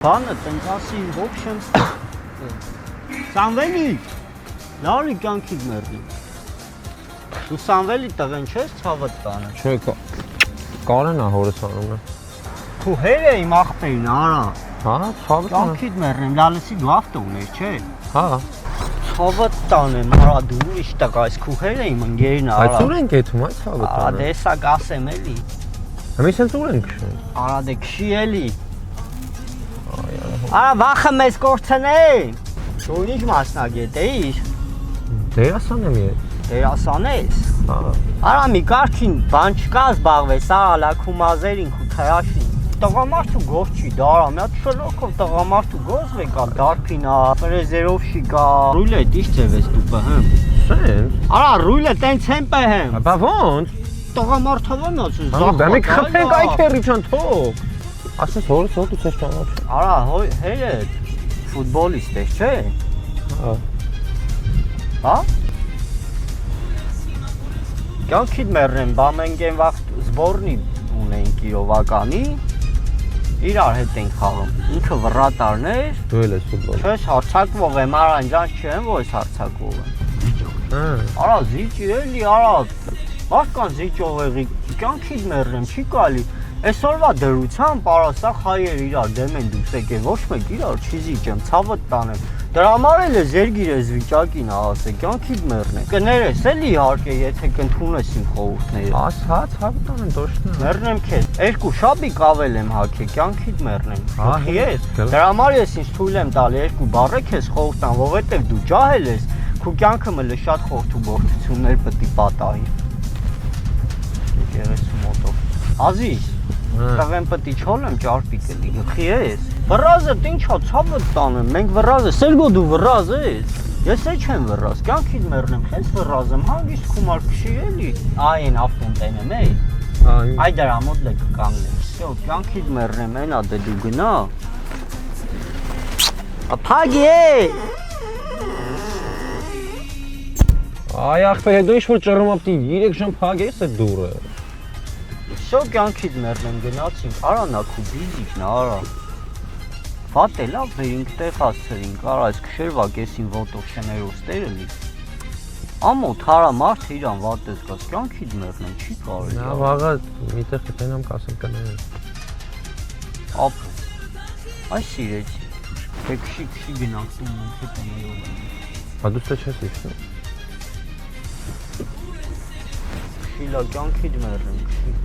Բանը տնկասի ողջ եմ Սամվելի, լարի կյանքիդ մերդի Դու Սամվելի տղեն չես ցավդ տանը Չէ, Կարենա հորս անում է Քու հեր է իմ աղբերին, արա Հա, ցավդ տանը Կյանքիդ մերդեմ, լալեսի դու ավտո ուներ, չէ Հա Ցավդ տանեմ, արա դու ուրիշ տղա ես քու հեր է իմ ընկերին, արա Այս ուր ենք եթում, այս ցավդ տանը Արա դե սա գասեմ էլի Հմի սենց ուր ենք քշում Արա դե քշի էլի Արա վախը մեզ կորցնեն Դու ինչ մասնագետ էիր Դերասան եմ ես Դերասան ես Հա Արա մի կարքին բան չկա զբաղվես, արա քու մազերին քու թայաշին Տղամարդու գործ չի, դարա, մի հատ շլոքով տղամարդու գործ վեկա, դարփինա, ֆրեզերով շիկա Ռույլը դիշ ձևես դու պհեմ Սենց Արա ռույլը տենց եմ պհեմ Բա ոնց Տղամարդով եմ ասում, Բա մի խփենք այ քերիչան թող Ասես հորս հոտ ու ցես ճանաչ Արա հերը ֆուտբոլիստ ես, չէ Հա Հա Կյանքիդ մեռնեմ, բա մենք են վաղ զբորնի ունենք Կիրովականի Իրար հետ ենք խաղում, ինքը վռատարն էր Դու էլ ես ֆուտբոլ Չես հարցակվող եմ, արա անջանց չեմ, որ ես հարցակվող եմ Հա Արա զիջի էլի, արա Մարդկան զիջով եղի, կյանքիդ մեռնեմ, չի կալի Այսօրվա դրությամբ, արա սա հայեր իրար դեմ են դուս եկե, ոչ մեկ իրար չի զիջեմ, ցավդ տանեմ Դրա համար էլ է զերգիր ես վիճակին ասե, կյանքիդ մեռնեմ Կներես էլի իհարկե, եթե կընդունես իմ խորհուրդները Աս հա ցավդ տանը դոշնա Մեռնեմ քեզ, երկու շաբիկ ավել եմ հագե, կյանքիդ մեռնեմ Հա ես, դրա համար ես ինձ թույլ եմ տալի երկու բառը քեզ խորհուրդան, որովհետև դու ջահել ես Քու կյանքը մը շատ խորհրդուբորցություններ պետք է պատահի Եկեղեցու մոտով Ազիզ Տղեն պետք է չոլեմ ճարպիկ էլի, գխի ես Վռազը տինչա ցավդ տանեմ, մենք վռազը, սերգո դու վռազ ես Ես է չեմ վռազ, կյանքիդ մեռնեմ, քեզ վռազ եմ, հանգիստ քումար քշի էլի Այն ավտոն տենեմ էի Այ դրա մոտ լեկ կանգնեմ, всё, կյանքիդ մեռնեմ, այնա դե դու գնա Փագի է Այ ախպեր, դու ինչ-որ ճռում ապտի 3 ժամ փագ ես այդ դուրը Всё, կյանքիդ մեռնեմ, գնացինք, արա նա քու բիզիկն արա Վատ է լավ վերինք տեղ հասցրինք, արա այս քշերվա կեսին ոտով շներով ստերելի Ամոթ հարա մարդ իրան վատ ես գաս, կյանքիդ մեռնեմ, չի կարելի Նա վաղը միտեղ կտենամ կասեմ կներեմ Ապ, այս սիրեցի, թե քշի գնանք տուն մենք հետ ամեով Բա դու ստե չես իջնում Քշի լա կյանքիդ մեռնեմ, քշի